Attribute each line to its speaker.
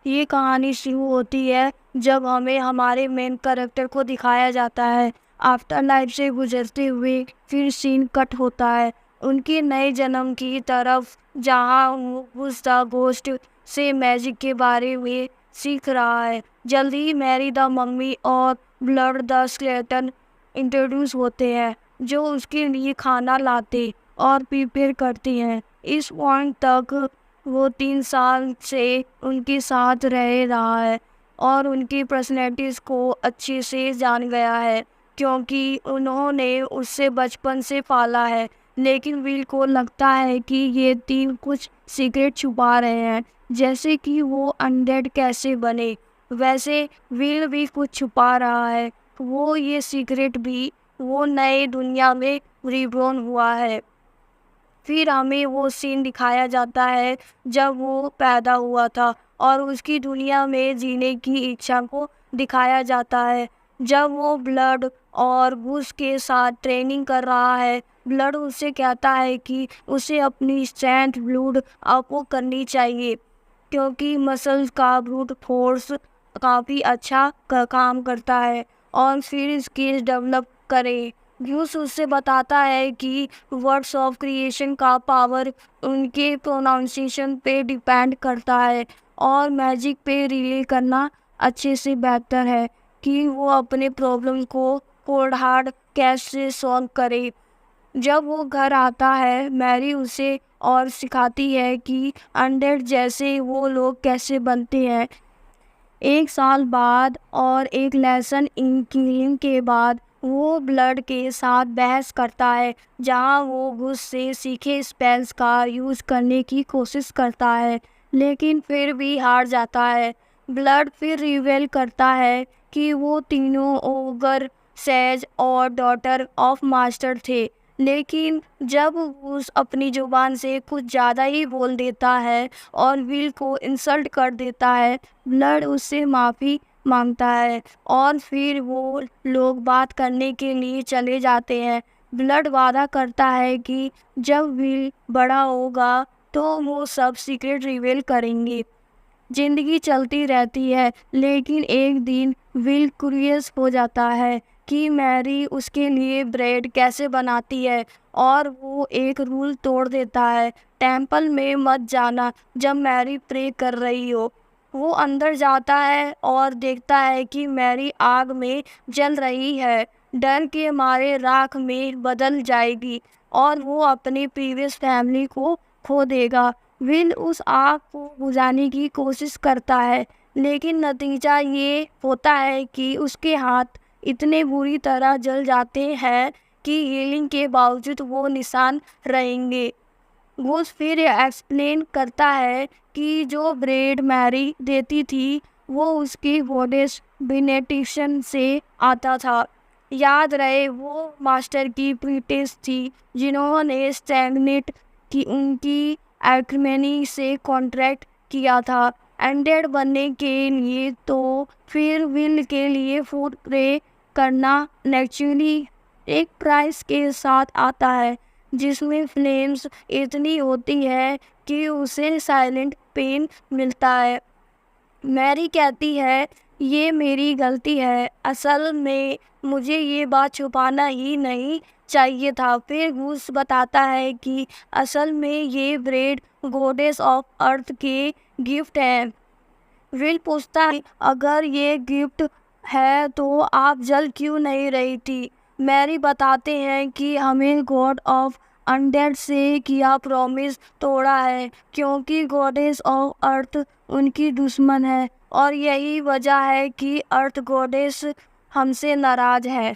Speaker 1: یہ کہانی شروع ہوتی ہے جب ہمیں ہمارے مین کریکٹر کو دکھایا جاتا ہے آفٹر لائف سے گزرتے ہوئے. پھر سین کٹ ہوتا ہے ان کے نئے جنم کی طرف جہاں وہ گھس دا گھوسٹ سے میجک کے بارے میں سیکھ رہا ہے. جلد ہی میری دا ممی اور بلڈ دا اسکلیٹن انٹروڈیوس ہوتے ہیں جو اس کے لیے کھانا لاتے اور پریپیئر کرتے ہیں. اس پوائنٹ تک وہ 3 سال سے ان کے ساتھ رہ رہا ہے اور ان کی پرسنالٹیز کو اچھے سے جان گیا ہے کیونکہ انہوں نے اس سے بچپن سے پالا ہے. لیکن ول کو لگتا ہے کہ یہ تین کچھ سیکرٹ چھپا رہے ہیں جیسے کہ وہ انڈیڈ کیسے بنے. ویسے ول بھی کچھ چھپا رہا ہے. وہ یہ سیکرٹ بھی وہ نئے دنیا میں ریبورن ہوا ہے. پھر ہمیں وہ سین دکھایا جاتا ہے جب وہ پیدا ہوا تھا اور اس کی دنیا میں جینے کی اچھا کو دکھایا جاتا ہے جب وہ بلڈ اور گوس کے ساتھ ٹریننگ کر رہا ہے. بلڈ اس سے کہتا ہے کہ اسے اپنی اسٹرینتھ بلڈ اپ کرنی چاہیے کیونکہ مسلز کا بروٹ فورس کافی اچھا کام کرتا ہے اور پھر اسکلز ڈیولپ کرے. گوس اس سے بتاتا ہے کہ ورڈس آف کریشن کا پاور ان کے پروناؤنسیشن پہ ڈیپینڈ کرتا ہے اور میجک پہ ریلے کرنا اچھے سے بہتر ہے کہ وہ اپنے پرابلم کو کولڈ ہارڈ کیش سے سالو کرے. جب وہ گھر آتا ہے میری اسے اور سکھاتی ہے کہ انڈیڈ جیسے وہ لوگ کیسے بنتے ہیں. 1 سال بعد اور ایک لیسن ان کلنگ کے بعد وہ بلڈ کے ساتھ بحث کرتا ہے جہاں وہ گھس سے سیکھے اسپیلز کا یوز کرنے کی کوشش کرتا ہے لیکن پھر بھی ہار جاتا ہے. بلڈ پھر ریویل کرتا ہے کہ وہ تینوں اوگر سیج اور ڈاٹر آف ماسٹر تھے لیکن جب وہ اپنی زبان سے کچھ زیادہ ہی بول دیتا ہے اور ول کو انسلٹ کر دیتا ہے بلڈ اس سے معافی مانگتا ہے اور پھر وہ لوگ بات کرنے کے لیے چلے جاتے ہیں. بلڈ وعدہ کرتا ہے کہ جب ول بڑا ہوگا تو وہ سب سیکرٹ ریویل کریں گے. زندگی چلتی رہتی ہے لیکن ایک دن ول کیوریس ہو جاتا ہے کہ میری اس کے لیے بریڈ کیسے بناتی ہے اور وہ ایک رول توڑ دیتا ہے ٹیمپل میں مت جانا جب میری پرے کر رہی ہو. وہ اندر جاتا ہے اور دیکھتا ہے کہ میری آگ میں جل رہی ہے. ڈر کے مارے راکھ میں بدل جائے گی اور وہ اپنی پریویس فیملی کو کھو دے گا. ول اس آگ کو بجھانے کی کوشش کرتا ہے لیکن نتیجہ یہ ہوتا ہے کہ اس کے ہاتھ اتنے بری طرح جل جاتے ہیں کہ ہیلنگ کے باوجود وہ نشان رہیں گے. گوس پھر ایکسپلین کرتا ہے کہ جو بریڈ میری دیتی تھی وہ اس کی گوڈیس بینیڈکشن سے آتا تھا. یاد رہے وہ ماسٹر کی پریٹس تھی جنہوں نے اسٹیگنیٹ کی ان کی ایلکیمی سے کانٹریکٹ کیا تھا انڈیڈ بننے کے لیے. تو پھر ول کے لیے فوڈ پرے کرنا نیچرلی ایک پرائز کے ساتھ آتا ہے جس میں فلیمز اتنی ہوتی ہے کہ اسے سائلنٹ پین ملتا ہے. میری کہتی ہے یہ میری غلطی ہے اصل میں مجھے یہ بات چھپانا ہی نہیں چاہیے تھا. پھر گوس بتاتا ہے کہ اصل میں یہ بریڈ گوڈیس آف ارتھ کے گفٹ ہے. ول پوچھتا ہے اگر یہ گفٹ ہے تو آپ جل کیوں نہیں رہی تھی. میری بتاتے ہیں کہ ہمیں گاڈ آف انڈیڈ سے کیا پرومس توڑا ہے کیونکہ گوڈیس آف ارتھ ان کی دشمن ہے اور یہی وجہ ہے کہ ارتھ گوڈیس ہم سے ناراض ہے.